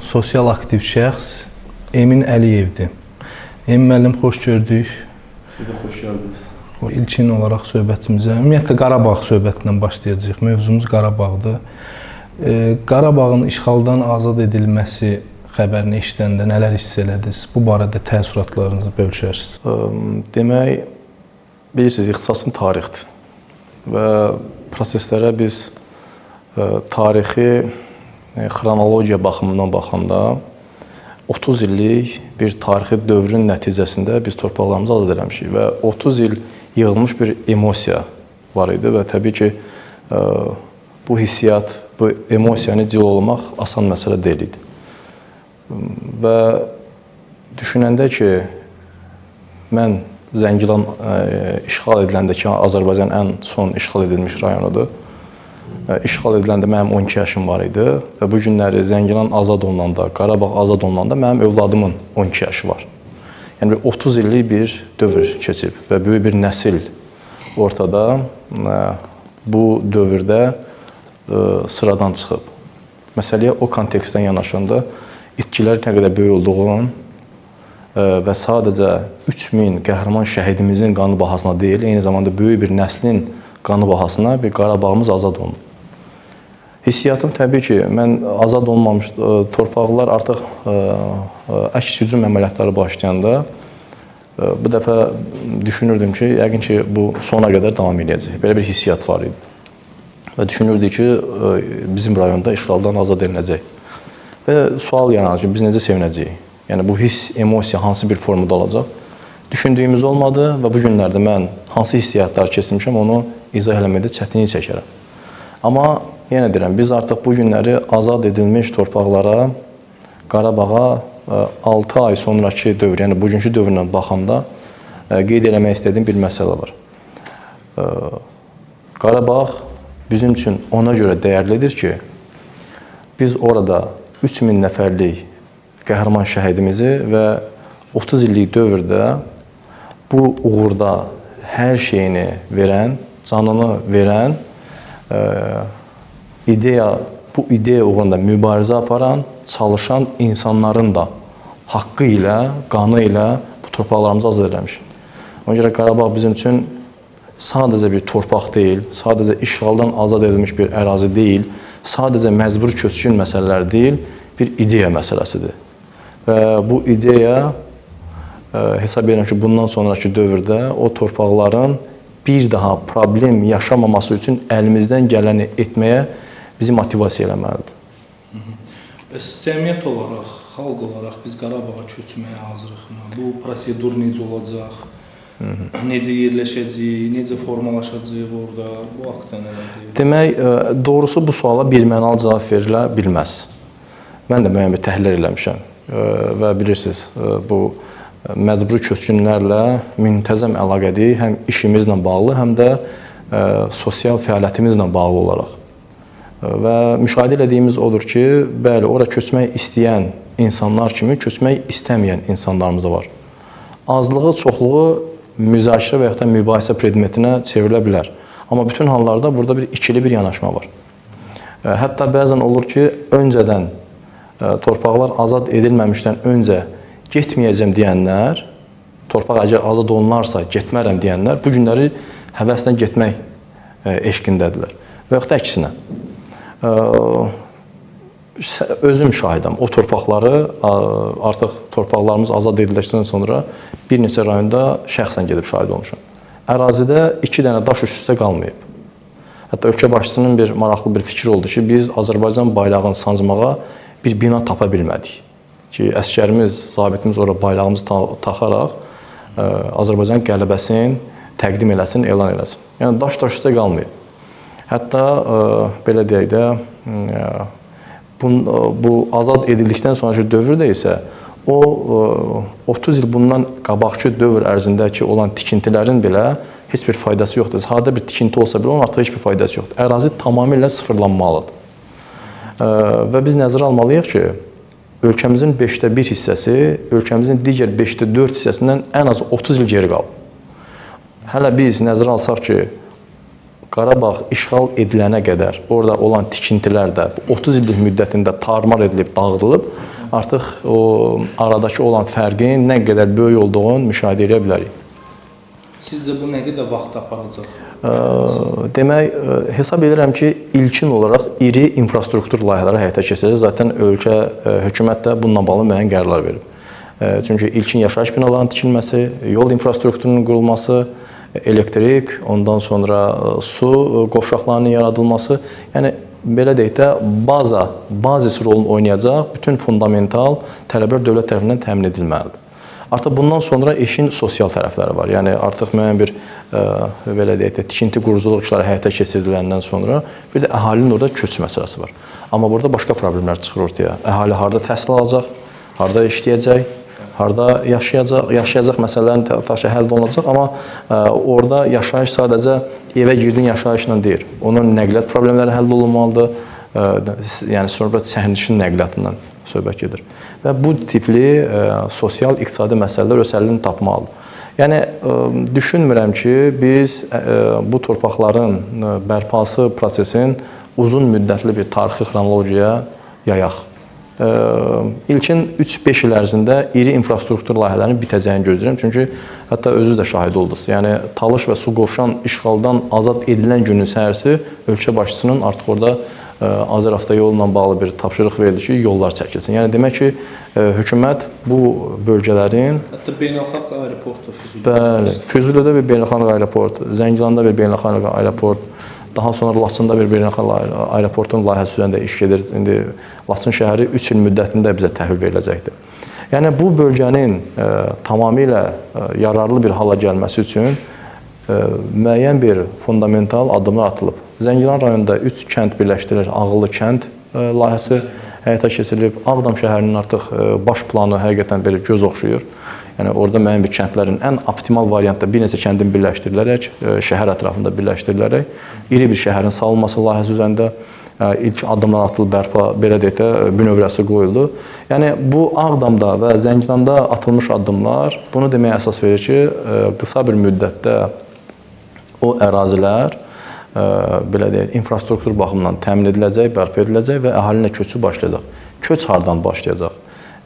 Sosial aktiv şəxs Emin Əliyevdir. Emin müəllim, xoş gördük. Siz də xoş gəldiniz. İlkin olaraq söhbətimizə, ümumiyyətlə Qarabağ söhbətindən başlayacağıq. Mövzumuz Qarabağdır. Qarabağın işğaldan azad edilməsi xəbərini eşidəndə nələr hiss elədiniz? Bu barədə təəssüratlarınızı bölüşərsiniz. Demək, bilirsiniz, ixtisasım tarixdir və proseslərə biz tarixi xronologiya baxımından baxanda 30 illik bir tarixi dövrün nəticəsində biz torpaqlarımızı azad eləmişik və 30 il yığılmış bir emosiya var idi və təbii ki, bu hissiyat, bu emosiyanı cil olmaq asan məsələ deyil idi. Və düşünəndə ki, mən Zəngilan işğal ediləndə ki, Azərbaycan ən son işğal edilmiş rayonudur. İşğal ediləndə mənim 12 yaşım var idi və bu günləri Zəngilan azad olunanda, Qarabağ azad olunanda mənim övladımın 12 yaşı var. Yəni 30 illik bir dövr keçib və böyük bir nəsil ortada bu dövrdə sıradan çıxıb. Məsələyə o kontekstdən yanaşanda itkilər nə qədər böyük olduğun və sadəcə 3000 qəhrəman şəhidimizin qanı bahasına deyil, eyni zamanda böyük bir nəslin qanı bahasına bir Qarabağımız azad olunub. Hissiyatım təbii ki, mən azad olmamış torpaqlar artıq əks-hücum əməliyyatları başlayanda bu dəfə düşünürdüm ki, yəqin ki, bu sona qədər davam edəcək. Belə bir hissiyat var idi. Və düşünürdük ki, bizim rayonda işğaldan azad ediləcək. Və sual yaranır ki, biz necə sevinəcəyik? Yəni, bu hiss, emosiya hansı bir formada olacaq? Düşündüyümüz olmadı və bu günlərdə mən hansı hissiyatlar keçirmişəm, onu izah eləməkdə çətinlik çəkərəm. Amma yenə deyirəm, biz artıq bu günləri azad edilmiş torpaqlara, Qarabağa 6 ay sonraki dövr, yəni bugünkü dövrlə baxanda qeyd eləmək istədiyim bir məsələ var. Qarabağ bizim üçün ona görə dəyərlidir ki, biz orada 3000 nəfərlik qəhrəman şəhidimizi və 30 illik dövrdə bu uğurda hər şeyini verən, canını verən, bu ideya uğrunda mübarizə aparan, çalışan insanların da haqqı ilə, qanı ilə bu torpaqlarımızı azad eləmişik. Ona görə Qarabağ bizim üçün sadəcə bir torpaq deyil, sadəcə işğaldan azad edilmiş bir ərazi deyil, sadəcə məcbur köçkün məsələlər deyil, bir ideya məsələsidir. Və bu ideya hesab edirəm ki, bundan sonraki dövrdə o torpaqların bir daha problem yaşamaması üçün əlimizdən gələni etməyə bizi motivasiya eləməlidir. Bəs cəmiyyət olaraq, xalq olaraq biz Qarabağa köçməyə hazırıq. Bu prosedur necə olacaq? Necə yerləşəcəyik, necə formalaşacağıq orada? Bu haqda nələr deyir? Demək, doğrusu bu suala birmənalı cavab verilə bilməz. Mən də müəyyən bir təhlil eləmişəm və bilirsiniz, bu məcburi köçkünlərlə müntəzəm əlaqədir, həm işimizlə bağlı, həm də sosial fəaliyyətimizlə bağlı olaraq. Və müşahidə elədiyimiz odur ki, bəli, ora köçmək istəyən insanlar kimi köçmək istəməyən insanlarımız var. Azlığı, çoxluğu müzakirə və yaxud da mübahisə predmetinə çevrilə bilər. Amma bütün hallarda burada bir ikili bir yanaşma var. Hətta bəzən olur ki, öncədən torpaqlar azad edilməmişdən öncə getməyəcəm deyənlər, torpaq əgər azad olunarsa getmərəm deyənlər, bu günləri həvəslə getmək eşqindədirlər. Və yaxud da əksinə. Özüm şahidəm. O torpaqları artıq torpaqlarımız azad edildikdən sonra bir neçə rayonda şəxsən gedib şahid olmuşam. Ərazidə 2 dənə daş üst-üstə qalmayıb. Hətta ölkə başçısının bir maraqlı bir fikri oldu ki, biz Azərbaycan bayrağını sancmağa bir bina tapa bilmədik. Ki, əskərimiz, zabitimiz orada bayrağımızı taxaraq Azərbaycan qələbəsini təqdim eləsin, elan eləsin. Yəni, daş üstə qalmayıb. Hətta, belə deyək də, bu azad edildikdən sonraki dövrdə isə o 30 il bundan qabaqki dövr ərzindəki olan tikintilərin belə heç bir faydası yoxdur. Sadə bir tikinti olsa belə, onun artıq heç bir faydası yoxdur. Ərazi tamamilə sıfırlanmalıdır. Və biz nəzərə almalıyıq ki, ölkəmizin 5də 1 hissəsi, ölkəmizin digər 5də 4 hissəsindən ən az 30 il geri qalıb. Hələ biz nəzərə alsaq ki, Qarabağ işğal edilənə qədər orada olan tikintilər də 30 illik müddətində tarmar edilib, dağıdılıb, artıq o aradakı olan fərqin nə qədər böyük olduğunu müşahidə edə bilərik. Sizcə bu nə qədər vaxt aparacaq? Demək, hesab edirəm ki, ilkin olaraq iri infrastruktur layihələri həyata keçiriləcək. Zaten ölkə, hökumət də bununla bağlı müəyyən qərarlar verib. Çünki ilkin yaşayış binalarının tikilməsi, yol infrastrukturunun qurulması, elektrik, ondan sonra su qovşaqlarının yaradılması, yəni belə deyək də bazis rolunu oynayacaq bütün fundamental tələblər dövlət tərəfindən təmin edilməlidir. Artıq bundan sonra işin sosial tərəfləri var. Yəni artıq müəyyən bir belə deyək də tikinti quruculuq işləri həyata keçiriləndən sonra bir də əhalinin orada köç məsələsi var. Amma burada başqa problemlər çıxır ortaya. Əhali harda təhsil alacaq, harda işləyəcək, harda yaşayacaq məsələlərin təşkil həll olunacaq, amma orada yaşayış sadəcə evə girdin yaşayışla deyil. Onun nəqliyyat problemləri həll olunmalıdır. Yəni sonra sərnişin nəqliyyatından söhbət gedir. Və bu tipli sosial, iqtisadi məsələlər öz həllini tapmalıdır. Yəni düşünmürəm ki, biz bu torpaqların bərpası prosesin uzun müddətli bir tarixi xronologiyaya yayaq. İlkin 3-5 il ərzində iri infrastruktur layihələrinin bitəcəyini gözləyirəm. Çünki hətta özünüz də şahid oldunuz. Yəni Talış və Suqovuşan işğaldan azad edilən günün səhərsi ölkə başçısının artıq orada Azər avtoyolu ilə bağlı bir tapşırıq verildi ki, yollar çəkilsin. Yəni demək ki, hökumət bu bölgələrin hətta beynəlxalq aeroport da Füzulidə. Bəli, Füzulidə bir beynəlxalq aeroport, Zəngilanda bir beynəlxalq aeroport, daha sonra Laçında bir beynəlxalq aeroportun layihəsi üzərində iş gedir. İndi Laçın şəhəri 3 il müddətində bizə təhvil veriləcəkdir. Yəni bu bölgənin tamamilə yararlı bir hala gəlməsi üçün müəyyən bir fundamental addımlar atılıb. Zəngilan rayonunda 3 kənd birləşdirilir, ağıllı kənd layihəsi həyata keçirilib. Ağdam şəhərinin artıq baş planı həqiqətən belə göz oxşuyur. Yəni orada müəyyən bir kəndlərin ən optimal variantda bir neçə kəndin birləşdirilərək, şəhər ətrafında birləşdirilərək iri bir şəhərin salınması layihəsi üzərində ilk addımlar atılıb, bərpa belə deyək də bünövrəsi qoyuldu. Yəni bu Ağdamda və Zəngilanda atılmış addımlar bunu deməyə əsas verir ki, qısa bir müddətdə o ərazilər belə deyək, infrastruktur baxımından təmin ediləcək, bərpa ediləcək və əhalinə köçü başlayacaq. Köç hardan başlayacaq?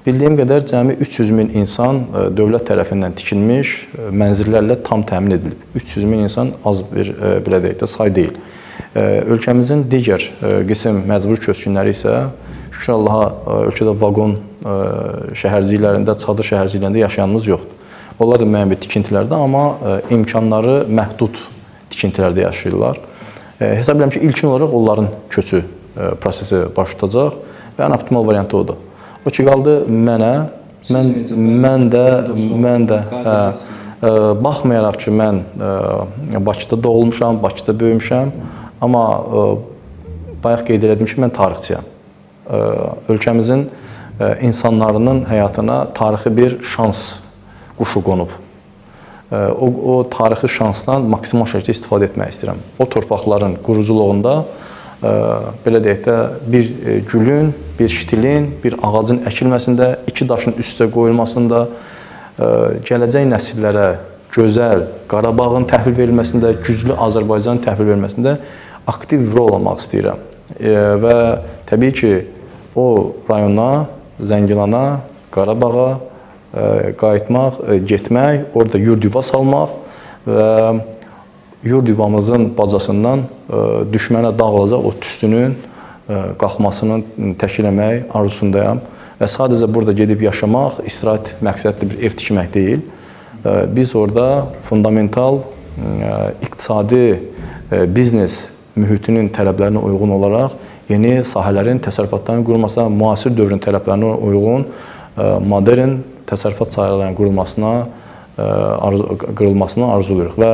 Bildiyim qədər cəmi 300 min insan dövlət tərəfindən tikilmiş mənzillərlə tam təmin edilib. 300 min insan az bir belə deyək də say deyil. Ölkəmizin digər qism məcbur köçkünləri isə şükür Allaha ölkədə vaqon şəhərciklərində, çadır şəhərciklərində yaşayanımız yoxdur. Onlar da müəyyən bir tikintilərdə, amma imkanları məhdud tikintilərdə yaşayırlar. Hesab edirəm ki, ilkin olaraq onların köçü prosesi baş tutacaq və ən optimal variantı odur. O ki, qaldı mənə, mən də baxmayaraq ki, mən Bakıda doğulmuşam, Bakıda böyümüşəm, amma bayaq qeyd elədim ki, mən tarixçiyəm. Ölkəmizin insanlarının həyatına tarixi bir şans quşu qonub. O tarixi şansdan maksimal şəkildə istifadə etmək istəyirəm. O torpaqların quruculuğunda belə deyək də bir gülün, bir ştilin, bir ağacın əkilməsində, 2 daşın üstə qoyulmasında, gələcək nəsillərə gözəl Qarabağın təhvil verilməsində, güclü Azərbaycanın təhvil verilməsində aktiv rol almaq istəyirəm. Və təbii ki, o rayona, Zəngilana, Qarabağa qayıtmaq, getmək, orada yurd yuva salmaq və yurd yuvamızın bacasından düşmənə dağılacaq o tüstünün qalxmasını təşkil etmək arzusundayam. Və sadəcə burada gedib yaşamaq, istirahət məqsədli bir ev tikmək deyil. Biz orada fundamental iqtisadi biznes mühitinin tələblərinə uyğun olaraq yeni sahələrin, təsərrüfatların qurulmasına, müasir dövrün tələblərinə uyğun modern təsərrüfat sahələrinin qurulmasını arzuluyoruz və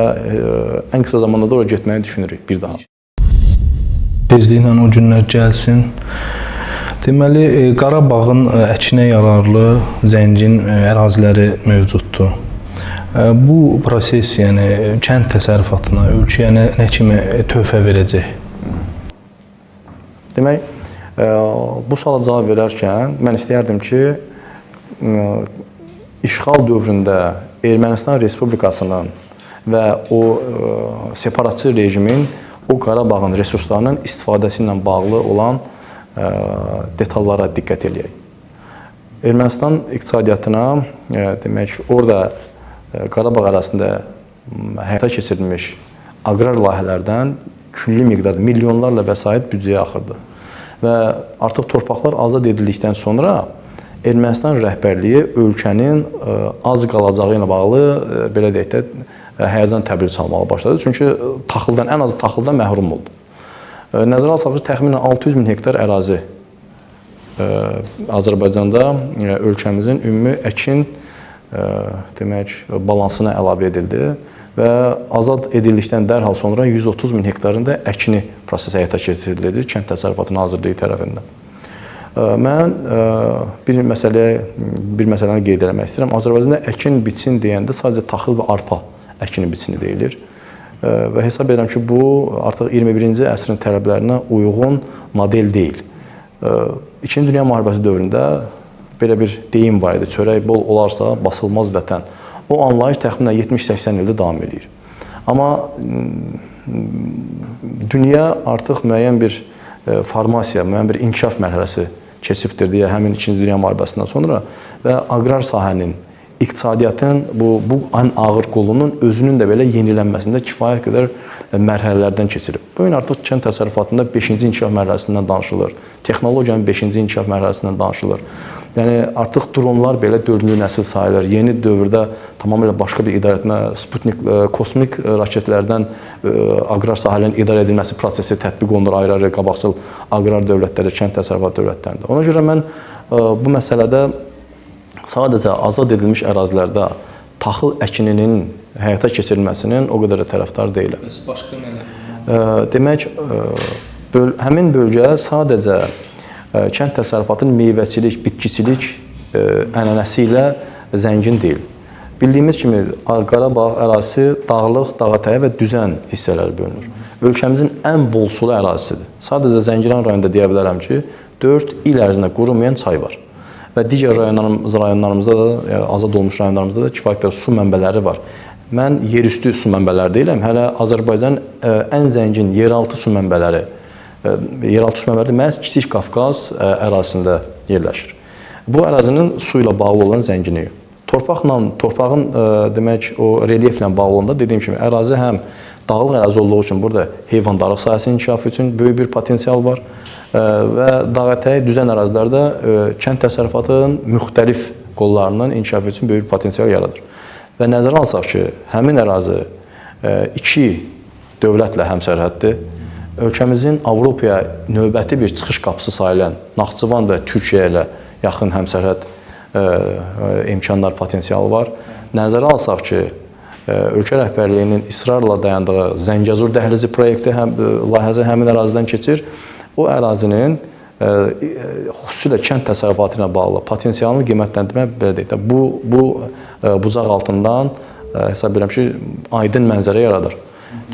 ən qısa zamanda da oraya getməyi düşünürük bir daha. Tezliklə o günlər gəlsin. Deməli, Qarabağın əkinə yararlı zəngin əraziləri mövcuddur. Bu proses, yəni kənd təsərrüfatına, ölkəyə nə kimi töhfə verəcək? Demək, bu suala cavab verərkən mən istəyərdim ki, işğal dövründə Ermənistan Respublikasının və o separatçı rejimin o Qarabağın resurslarının istifadəsi ilə bağlı olan detallara diqqət eləyək. Ermənistan iqtisadiyyatına demək orada Qarabağ ərazisində həyata keçirilmiş aqrar layihələrdən külli miqdarda milyonlarla vəsait büdcəyə axırdı. Və artıq torpaqlar azad edildikdən sonra Ermənistan rəhbərliyi ölkənin az qalacağı ilə bağlı belə deyək də həyəcan təbili çalmağa başladı. Çünki taxıldan, ən azı taxıldan məhrum oldu. Nəzərə alsaq ki, təxminən 600 min hektar ərazi Azərbaycanda ölkəmizin ümumi əkin demək balansına əlavə edildi və azad edildikdən dərhal sonra 130 min hektarında əkini prosesi həyata keçirildi Kənd Təsərrüfatı Nazirliyi tərəfindən. Mən bir məsələni qeyd etmək istəyirəm. Azərbaycanda əkin biçin deyəndə sadəcə taxıl və arpa əkini biçini deyilir. Və hesab edirəm ki, bu artıq 21-ci əsrin tələblərinə uyğun model deyil. İkinci Dünya müharibəsi dövründə belə bir deyim var idi, çörək bol olarsa basılmaz vətən. O anlayış təxminən 70-80 ildə davam edir. Amma dünya artıq müəyyən bir formasiya, müəyyən bir inkişaf mərhələsi keçibdir deyə həmin İkinci Dünya müharibəsindən sonra və aqrar sahənin, iqtisadiyyatın bu ən ağır qolunun özünün də belə yenilənməsində kifayət qədər mərhələlərdən keçirib. Bu gün artıq kənd təsərrüfatında 5-ci inkişaf mərhələsindən danışılır. Texnologiyanın 5-ci inkişaf mərhələsindən danışılır. Yəni artıq dronlar belə 4-cü nəsil sayılır. Yeni dövrdə tamamilə başqa bir idarəetmə, Sputnik kosmik raketlərdən aqrar sahələrin idarə edilməsi prosesi tətbiq olunur ayrı-ayrı qabaqcıl aqrar dövlətlərdə, kənd təsərrüfatı dövlətlərində. Ona görə mən bu məsələdə sadəcə azad edilmiş ərazilərdə taxıl əkininin həyata keçirilməsinin o qədər də tərəfdar deyiləm. Bəs başqa nələr? Demək, həmin bölgə sadəcə kənd təsərrüfatının meyvəçilik, bitkiçilik ənənəsi ilə zəngin deyil. Bildiyimiz kimi Qarabağ ərazisi dağlıq, dağətəyi və düzən hissələr bölünür. Ölkəmizin ən bol sulu ərazisidir. Sadəcə Zəngilan rayonunda deyə bilərəm ki, 4 il ərzində qurumayan çay var. Və digər rayonlarımızda da, azad olmuş rayonlarımızda da kifayət qədər su mənbələri var. Mən yerüstü su mənbələri deyiləm, hələ Azərbaycanın ən zəngin yeraltı su mənbələri, məhz Kiçik Qafqaz ərazisində yerləşir. Bu ərazinin su ilə bağlı olan zənginliyi. Torpağın demək, o relyeflə bağlı olanda dediyim kimi, ərazi həm dağlıq ərazi olduğu üçün burada heyvandarlıq sahəsinin inkişafı üçün böyük bir potensial var və dağətəyi düzən ərazilərdə kənd təsərrüfatının müxtəlif qollarının inkişafı üçün böyük potensial yaradır. Və nəzərə alsaq ki, həmin ərazi iki dövlətlə həmsərhəddir. Ölkəmizin Avropaya növbəti bir çıxış qapısı sayılan Naxçıvan və Türkiyə ilə yaxın həmsərhəd imkanlar, potensialı var. Nəzərə alsaq ki, ölkə rəhbərliyinin israrla dayandığı Zəngəzur dəhlizi proyekti layihəsi həmin ərazidən keçir. O ərazinin xüsusilə kənd təsərrüfatı ilə bağlı potensialını qiymətləndirmək belə deyək də, bu bucaq altından hesab edirəm ki, aydın mənzərə yaradır.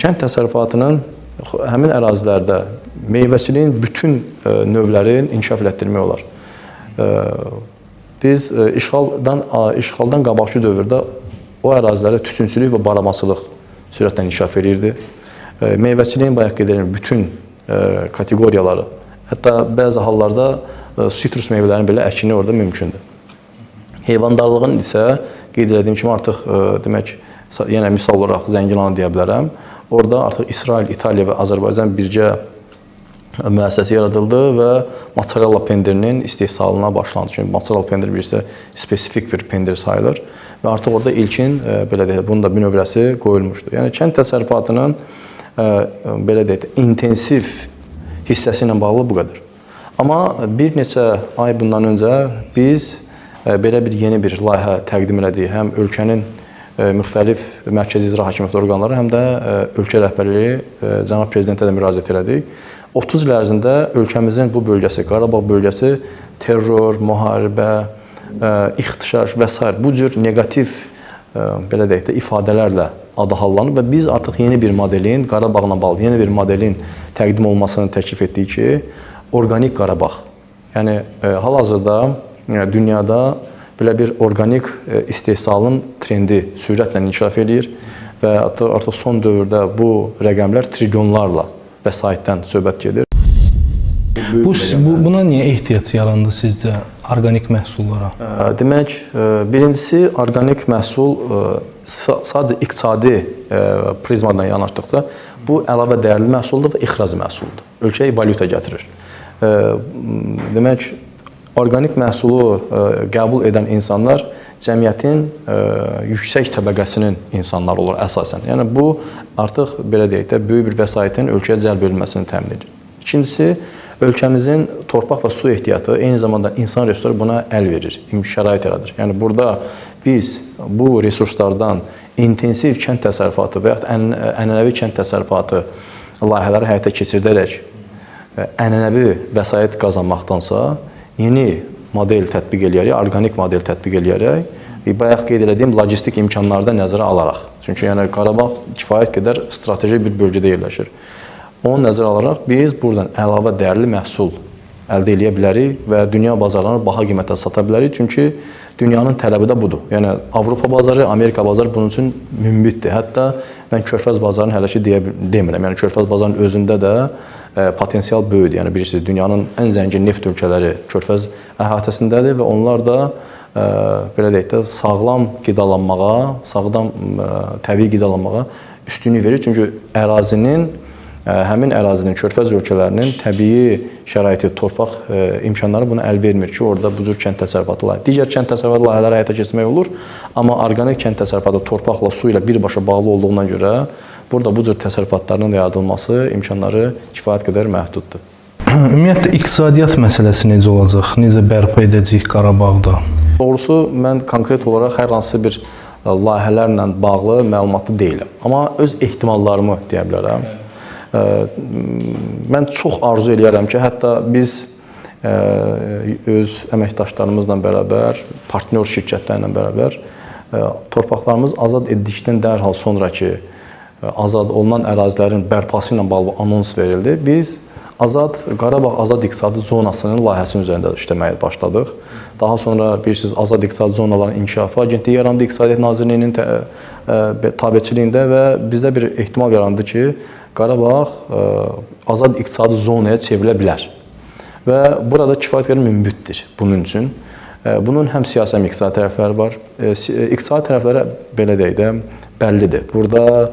Kənd təsərrüfatının həmin ərazilərdə meyvəçiliyin bütün növlərini inkişaf etdirmək olar. Biz işğaldan qabaqçı dövrdə o ərazilərdə tütüncülük və baramasılıq sürətlə inkişaf edirdi. Meyvəçiliyin bayaq qeyd edirəm bütün kateqoriyaları, hətta bəzi hallarda sitrus meyvələrin belə əkini orada mümkündür. Heyvandarlığın isə qeyd etdiyim kimi artıq demək, yenə misal olaraq Zəngilanı deyə bilərəm. Orada artıq İsrail, İtaliya və Azərbaycan birgə müəssisəsi yaradıldı və mozzarella pendirinin istehsalına başlandı. Çünki mozzarella pendir bilirsə spesifik bir pendir sayılır və artıq orada ilkin belə deyək, bunun da bir növrəsi qoyulmuşdu. Yəni kənd təsərrüfatının belə deyək, intensiv hissəsi ilə bağlı bu qədər. Amma bir neçə ay bundan öncə biz belə yeni bir layihə təqdim elədik. Həm ölkənin müxtəlif mərkəzi icra hakimiyyəti orqanları, həm də ölkə rəhbərliyi cənab prezidentə də müraciət elədik. 30 il ərzində ölkəmizin bu bölgəsi, Qarabağ bölgəsi terror, müharibə, ixtişaş və s. bu cür negativ belə deyək də ifadələrlə adı hallanıb və biz artıq yeni bir modelin, Qarabağla bağlı yeni bir modelin təqdim olmasını təklif etdik ki, organik Qarabağ. Yəni hal-hazırda dünyada belə bir organik istehsalın trendi sürətlə inkişaf edir və artıq son dövrdə bu rəqəmlər trilyonlarla vəsaitdən söhbət gedir. Buna niyə ehtiyac yarandı sizcə orqanik məhsullara? Demək, birincisi orqanik məhsul sadəcə iqtisadi prizmadan yanaşdıqda bu əlavə dəyərli məhsuldur və ixrac məhsuldur. Ölkəyə valyuta gətirir. Demək, orqanik məhsulu qəbul edən insanlar cəmiyyətin yüksək təbəqəsinin insanları olur əsasən. Yəni bu artıq belə deyək də böyük bir vəsaitin ölkəyə cəlb edilməsini təmin edir. İkincisi, ölkəmizin torpaq və su ehtiyatı eyni zamanda insan resursları buna əl verir, şərait yaradır. Yəni burada biz bu resurslardan intensiv kənd təsərrüfatı və yaxud ənənəvi kənd təsərrüfatı layihələri həyata keçirdərək ənənəvi vəsait qazanmaqdansa yeni model tətbiq eləyərək, orqanik model tətbiq eləyərək bayaq qeyd etdiyim logistik imkanları da nəzərə alaraq. Çünki yəni Qarabağ kifayət qədər strateji bir bölgədə yerləşir. Onu nəzərə alaraq biz buradan əlavə dəyərli məhsul əldə edə bilərik və dünya bazarlarına baha qiymətə sata bilərik. Çünki dünyanın tələbi də budur. Yəni Avropa bazarı, Amerika bazarı bunun üçün münbitdir. Hətta mən Körfəz bazarını hələ ki demirəm. Yəni Körfəz bazarının özündə də potensial böyükdür. Yəni bilirsiniz, dünyanın ən zəngin neft ölkələri Körfəz əhatəsindədir və onlar da belə deyək də sağlam qidalanmağa, sağlam təbii qidalanmağa üstünlük verir. Çünki həmin ərazinin, Körfəz ölkələrinin təbii şəraiti, torpaq imkanları buna əl vermir ki, orada bu cür kənd təsərrüfatı layihələri, digər kənd təsərrüfatı layihələri həyata keçirmək olur. Amma orqanik kənd təsərrüfatı torpaqla, su ilə birbaşa bağlı olduğundan görə burada bu cür təsərrüfatların yaradılması imkanları kifayət qədər məhduddur. Ümumiyyətlə, iqtisadiyyat məsələsi necə olacaq? Necə bərpa edəcəyik Qarabağda? Doğrusu, mən konkret olaraq hər hansı bir layihələrlə bağlı məlumatlı deyiləm. Amma öz ehtimallarımı deyə bilərəm. Mən çox arzu eləyərəm ki, hətta biz öz əməkdaşlarımızla bərabər, partnyor şirkətlərlə bərabər torpaqlarımız azad edildikdən dərhal sonraki azad olunan ərazilərin bərpası ilə bağlı anons verildi. Biz Qarabağ Azad İqtisadi Zonasının layihəsinin üzərində işləməyə başladıq. Daha sonra bilirsiniz, Azad İqtisadi Zonaların İnkişafı Agentliyi yarandı İqtisadiyyat Nazirliyinin tabeçiliyində və bizdə bir ehtimal yarandı ki, Qarabağ azad iqtisadi zonaya çevrilə bilər. Və burada kifayət qədər münbitdir bunun üçün. Bunun həm siyasi, həm iqtisadi tərəfləri var. İqtisadi tərəfləri belə deyək də bəllidir. Burada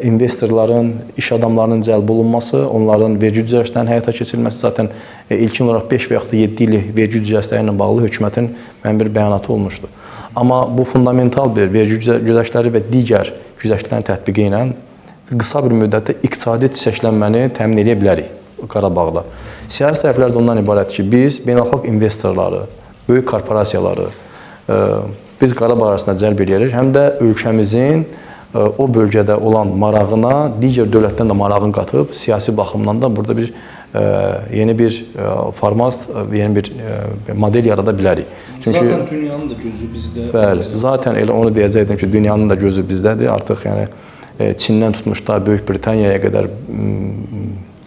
investorların, iş adamlarının cəlb olunması, onların vergi düzəlişlərinin həyata keçirilməsi zaten ilkin olaraq 5 və yaxud da 7 illik vergi düzəlişləri ilə bağlı hökumətin bir bəyanatı olmuşdu. Amma bu fundamental bir vergi güzəştləri və digər güzəştlərin tətbiqi ilə qısa bir müddətdə iqtisadi çiçəklənməni təmin edə bilərik Qarabağda. Siyasi tərəflər də ondan ibarət ki, biz beynəlxalq investorları, böyük korporasiyaları biz Qarabağ arasında cəlb edirik. Həm də ölkəmizin o bölgədə olan marağına digər dövlətdən də marağını qatıb, siyasi baxımdan da burada bir yeni bir format, yeni bir model yarada bilərik. Çünki zaten dünyanın da gözü bizdə. Bəli, zaten elə onu deyəcəkdim ki, dünyanın da gözü bizdədir. Artıq yəni Çindən tutmuş da Böyük Britaniyaya qədər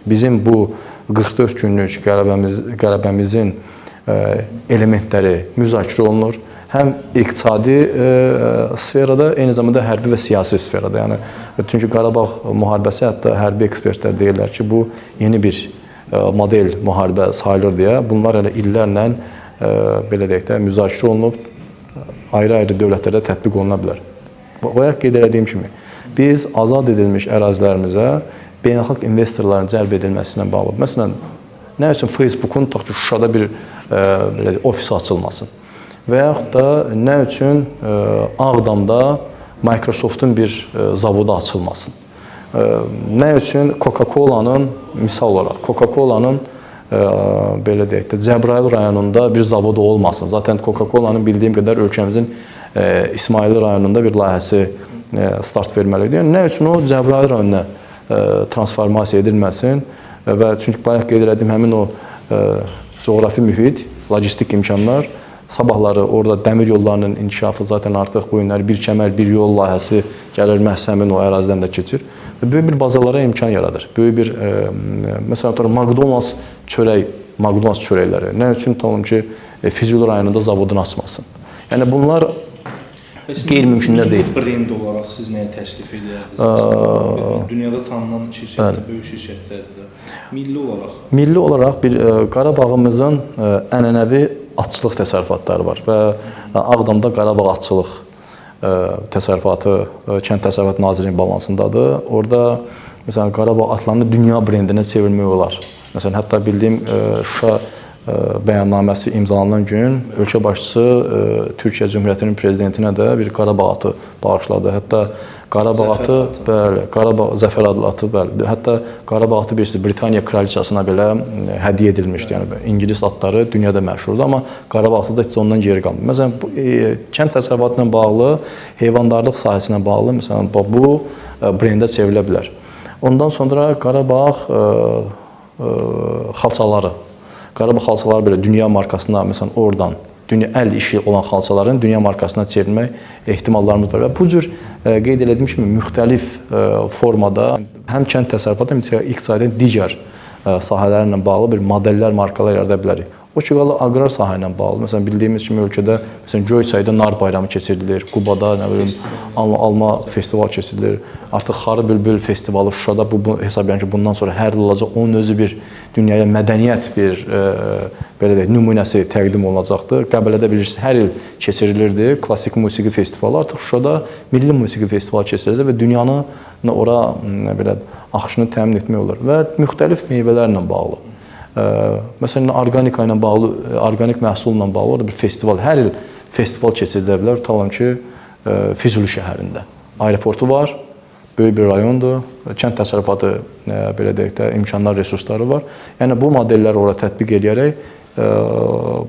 bizim bu 44 günlük qələbəmizin elementləri müzakirə olunur. Həm iqtisadi sferada, eyni zamanda hərbi və siyasi sferada. Yəni, çünki Qarabağ müharibəsi, hətta hərbi ekspertlər deyirlər ki, bu yeni bir model müharibə sayılır deyə. Bunlar elə illərlə belə deyək də müzakirə olunub, ayrı-ayrı dövlətlərdə tətbiq oluna bilər. Bayaq qeyd etdiyim kimi, biz azad edilmiş ərazilərimizə beynəlxalq investorların cəlb edilməsinə bağlı. Məsələn, nə üçün Facebook'un Şuşada bir ofisi açılmasın? Və yaxud da nə üçün Ağdamda Microsoft'un bir zavodu açılmasın? Nə üçün Coca-Cola'nın, misal olaraq, Coca-Cola'nın belə deyək də Cəbrayıl rayonunda bir zavodu olmasın? Zaten Coca-Cola'nın bildiyim qədər ölkəmizin İsmaili rayonunda bir layihəsi start verməlidir. Yəni, nə üçün o Cəbrayıl rayonuna transformasiya edilməsin? Və çünki bayaq qeyd etdiyim həmin o coğrafi mühit, logistik imkanlar, sabahları orada dəmir yollarının inkişafı zaten artıq bu günləri bir kəmər, bir yol layihəsi gəlir məhsəmin o ərazidən də keçir. Və böyük bir bazalara imkan yaradır. Böyük bir, məsələn, McDonald's çörəkləri. Nə üçün tamam ki, Füzuli rayonunda zavodunu açmasın? Yəni bunlar qeyri-mümkün də deyil. Brend olaraq siz nəyi təklif edərdiniz? Dünyada tanınan şirkətlər, böyük şirkətlərdir. Milli olaraq? Milli olaraq bir Qarabağımızın ənənəvi atçılıq təsərrüfatları var və Ağdamda Qarabağ atçılıq təsərrüfatı Kənd Təsərrüfatı Nazirliyinin balansındadır. Orada məsələn Qarabağ atlarını dünya brendinə çevirmək olar. Məsələn hətta bildiyim Şuşa bəyannaməsi imzalanan gün ölkə başçısı Türkiyə Cümhuriyyətinin prezidentinə də bir Qarabağ atı bağışladı. Hətta Qarabağ atı, bəli, Qarabağ zəfər adlı atı, bəli. Hətta Qarabağ atı bilirsiniz Britaniya kraliçasına belə hədiyyə edilmişdi. Yəni ingilis atları dünyada məşhurdur, amma Qarabağ atı da heç ondan geri qalmır. Məsələn, kənd təsərrüfatı ilə bağlı, heyvandarlıq sahəsinə bağlı məsələn bu brendə çevrilə bilər. Ondan sonra Qarabağ xalçaları. Qarabağ xalçaları belə dünya markasına, məsələn, oradan əl işi olan xalçaların dünya markasına çevrilmək ehtimallarımız var. Və bu cür qeyd etdiyim kimi müxtəlif formada həm kənd təsərrüfatı, həm də iqtisadiyyatın digər sahələrlə bağlı bir modellər, markalar yarada bilərik. O ki, aqrar sahə ilə bağlı. Məsələn, bildiyimiz kimi ölkədə Göyçayda nar bayramı keçirilir, Qubada alma festival keçirilir. Artıq Xarı Bülbül festivalı Şuşada bu hesab edirəm ki, bundan sonra hər il olacaq. Onun özü bir dünyaya mədəniyyət bir belə deyək, nümunəsi təqdim olunacaqdır. Qəbələdə bilirsiniz, hər il keçirilirdi klassik musiqi festivalı. Artıq Şuşada milli musiqi festivalı keçiriləcək və dünyanın ora belə axışını təmin etmək olur və müxtəlif meyvələrlə bağlı. Məsələn, organika ilə bağlı, orqanik məhsulla bağlı orada bir festival, hər il festival keçirilə bilər. Tutalım ki, Füzuli şəhərində. Aeroportu var, böyük bir rayondur, kənd təsərrüfatı, belə deyək də, imkanlar, resursları var. Yəni, bu modelləri ora tətbiq edərək,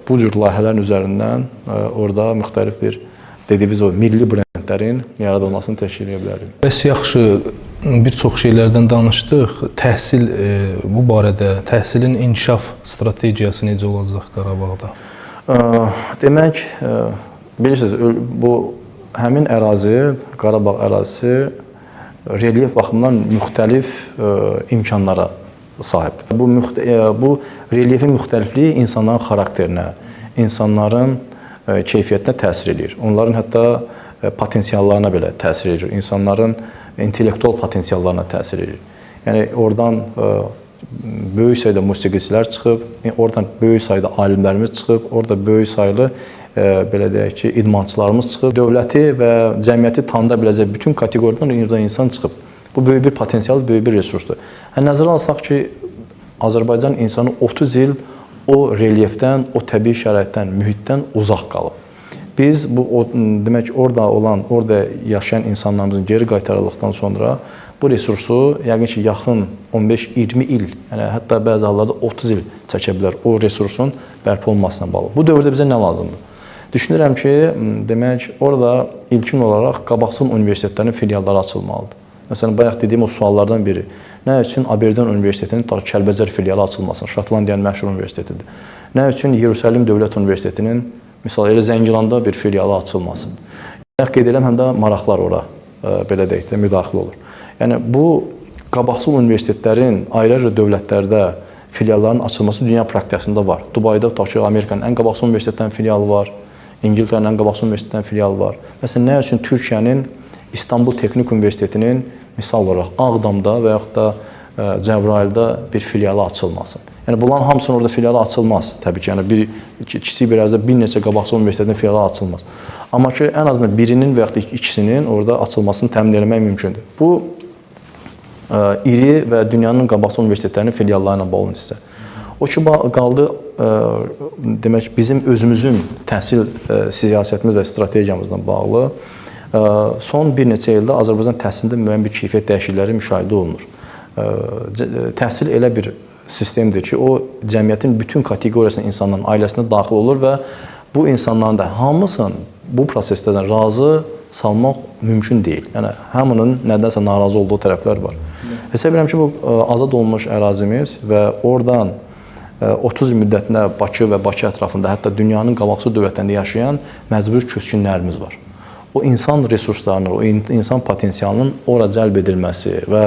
bu cür layihələrin üzərindən orada müxtəlif bir, dediyimiz o, milli brendlərin yaradılmasını təşkil edə bilərik. Bəs yaxşı, bir çox şeylərdən danışdıq. Təhsil bu barədə, təhsilin inkişaf strategiyası necə olacaq Qarabağda? Demək, bilirsiniz, bu həmin ərazi, Qarabağ ərazisi relyef baxımından müxtəlif imkanlara sahibdir. Bu relyefin müxtəlifliyi insanların xarakterinə, insanların keyfiyyətinə təsir edir. Onların hətta potensiallarına belə təsir edir. İnsanların intellektual potensiallarına təsir edir. Yəni, oradan böyük sayda musiqiçilər çıxıb, oradan böyük sayda alimlərimiz çıxıb, orada böyük saylı, belə deyək ki, idmançılarımız çıxıb, dövləti və cəmiyyəti tanıda biləcək bütün kateqoriyadan oradan insan çıxıb. Bu böyük bir potensial, böyük bir resursdur. Nəzərə alsaq ki, Azərbaycan insanı 30 il o relyefdən, o təbii şəraitdən, mühitdən uzaq qalıb. Biz demək orada yaşayan insanlarımızın geri qaytarıldıqdan sonra bu resursu yəqin ki, yaxın 15-20 il, yəni hətta bəzi hallarda 30 il çəkə bilər o resursun bərpa olmasına bağlı. Bu dövrdə bizə nə lazımdır? Düşünürəm ki, demək, orada ilkin olaraq qabaqcıl universitetlərin filialları açılmalıdır. Məsələn, bayaq dediyim o suallardan biri, nə üçün Aberdeen Universitetinin Kəlbəcər filialı açılmasın? Şotlandiyanın məşhur universitetidir. Nə üçün Yerusəlim Dövlət Universitetinin, misal, elə Zəngilanda bir filialı açılmasın? Qeyd edirəm, həm də maraqlar ora, belə deyək də, müdaxilə olur. Yəni, bu qabaqcıl universitetlərin ayrı-ayrı dövlətlərdə filialların açılması dünya praktikasında var. Dubayda, Amerikanın ən qabaqcıl universitetlərin filialı var, İngiltərənin ən qabaqcıl universitetlərin filialı var. Məsələn, nə üçün Türkiyənin İstanbul Teknik Universitetinin misal olaraq Ağdamda və yaxud da Cəbrayılda bir filialı açılmasın. Yəni, bunların hamısının orada filialı açılmaz, təbii ki. Yəni, kiçik bir ərzdə bir neçə qabaqcıl universitetin filialı açılmaz. Amma ki, ən azından birinin və yaxud da ikisinin orada açılmasını təmin etmək mümkündür. Bu, iri və dünyanın qabaqcıl universitetlərinin filialları ilə bağlı hissə. O ki, qaldı, demək, bizim özümüzün təhsil siyasətimiz və strategiyamızla bağlı son bir neçə ildə Azərbaycan təhsilində müəyyən bir keyfiyyət dəyişiklikləri müşahidə olunur. Təhsil elə bir sistemdir ki, o cəmiyyətin bütün kateqoriyasına insanların ailəsinə daxil olur və bu insanların da hamısını bu proseslərdən razı salmaq mümkün deyil. Yəni, hamının nədənsə narazı olduğu tərəflər var. Hesab edirəm ki, bu azad olmuş ərazimiz və oradan 30 il müddətində Bakı və Bakı ətrafında, hətta dünyanın qabaqcıl dövlətlərində yaşayan məcbur köçkünlərimiz var. O insan resurslarının, o insan potensialının ora cəlb edilməsi və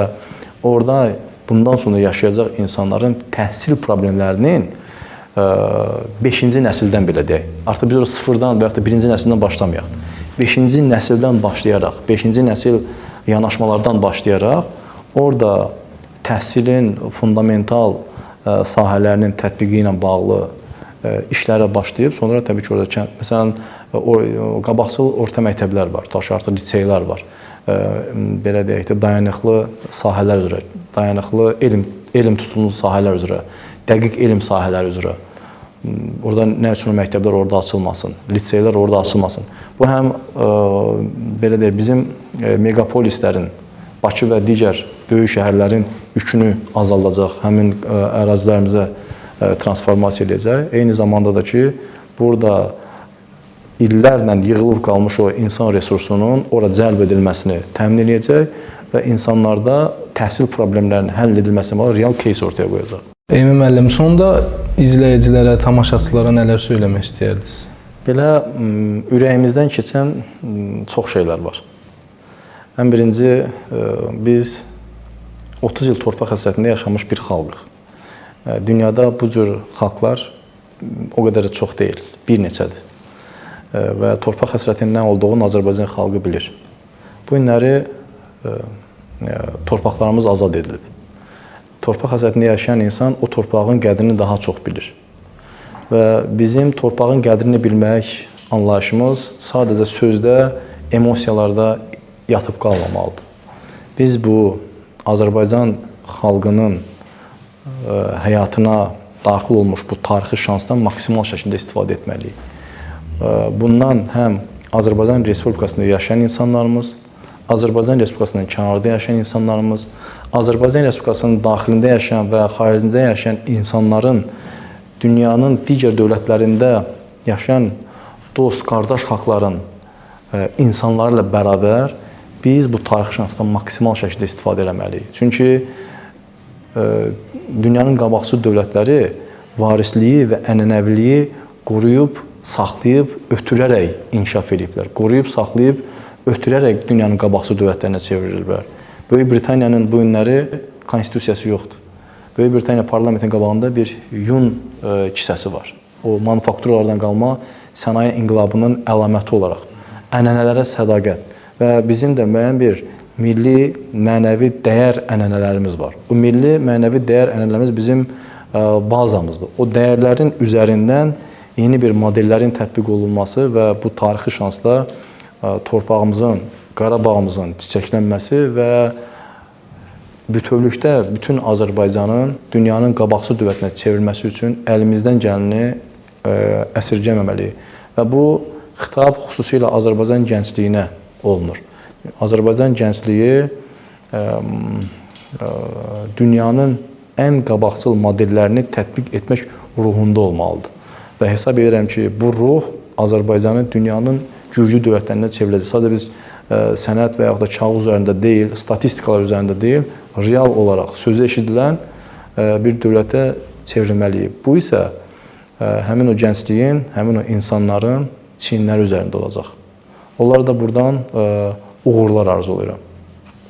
orada bundan sonra yaşayacaq insanların təhsil problemlərinin 5-ci nəsildən belə deyək. Artıq biz orada sıfırdan və yaxud da 1-ci nəsildən başlamayaq. 5-ci nəsildən başlayaraq, 5-ci nəsil yanaşmalardan başlayaraq orada təhsilin fundamental sahələrinin tətbiqi ilə bağlı işlərə başlayıb, sonra təbii ki, orada məsələn, qabaqcıl orta məktəblər var, daşartı liseylər var. Belə deyək də, dayanıqlı sahələr üzrə, dayanıqlı elm tutulmuş sahələr üzrə, dəqiq elm sahələri üzrə. Orada nə üçün məktəblər orada açılmasın, liseylər orada açılmasın. Bu həm belə deyək, bizim megapolislərin, Bakı və digər böyük şəhərlərin yükünü azaldacaq, həmin ərazilərimizə transformasiya edəcək. Eyni zamanda da ki, burada illərlə yığılıb qalmış o insan resursunun ora cəlb edilməsini təmin edəcək və insanlarda təhsil problemlərinin həll edilməsini var, real case ortaya qoyacaq. Emin müəllim, sonda izləyicilərə, tamaşaçılara nələr söyləmək istəyirdiniz? Belə ürəyimizdən keçən çox şeylər var. Ən birinci, biz 30 il torpaq həsrətində yaşamış bir xalqıq. Dünyada bu cür xalqlar o qədər çox deyil, bir neçədir. Və torpaq həsrətinin nə olduğunu Azərbaycan xalqı bilir. Bu günləri torpaqlarımız azad edilib. Torpaq həsrətində yaşayan insan o torpağın qədrini daha çox bilir. Və bizim torpağın qədrini bilmək anlayışımız sadəcə sözdə, emosiyalarda yatıb qalmamalıdır. Biz bu Azərbaycan xalqının həyatına daxil olmuş bu tarixi şansdan maksimal şəkildə istifadə etməliyik. Bundan həm Azərbaycan Respublikasında yaşayan insanlarımız, Azərbaycan Respublikasının kənarında yaşayan insanlarımız, Azərbaycan Respublikasının daxilində yaşayan və xaricində yaşayan insanların dünyanın digər dövlətlərində yaşayan dost, qardaş xalqların insanları ilə bərabər biz bu tarixi şansdan maksimal şəkildə istifadə etməliyik. Çünki dünyanın qabaqcıl dövlətləri varisliyi və ənənəviliyi qoruyub, saxlayıb, ötürərək inkişaf ediblər. Qoruyub, saxlayıb, ötürərək dünyanın qabaqcıl dövlətlərinə çevriliblər. Böyük Britaniyanın bu günləri konstitusiyası yoxdur. Böyük Britaniya parlamentin qabağında bir yun kisəsi var. O manufakturalardan qalma sənaye inqilabının əlaməti olaraq. Ənənələrə sədaqət və bizim də müəyyən bir milli, mənəvi dəyər ənənələrimiz var. Bu milli, mənəvi dəyər ənənələrimiz bizim bazamızdır. O dəyərlərin üzərindən yeni bir modellərin tətbiq olunması və bu tarixi şansda torpağımızın, Qarabağımızın çiçəklənməsi və bütövlükdə bütün Azərbaycanın dünyanın qabaqcıl dövlətinə çevrilməsi üçün əlimizdən gələni əsirgəməməliyik. Və bu xitab xüsusilə Azərbaycan gəncliyinə olunur. Azərbaycan gəncliyi dünyanın ən qabaqcıl modellərini tətbiq etmək ruhunda olmalıdır. Və hesab edirəm ki, bu ruh Azərbaycanı dünyanın güclü dövlətlərinə çevriləcək. Sadəcə biz sənət və yaxud da kağız üzərində deyil, statistikalar üzərində deyil, real olaraq sözü eşidilən bir dövlətə çevrilməliyik. Bu isə həmin o gəncliyin, həmin o insanların çiyinləri üzərində olacaq. Onlara da buradan uğurlar arzulayıram.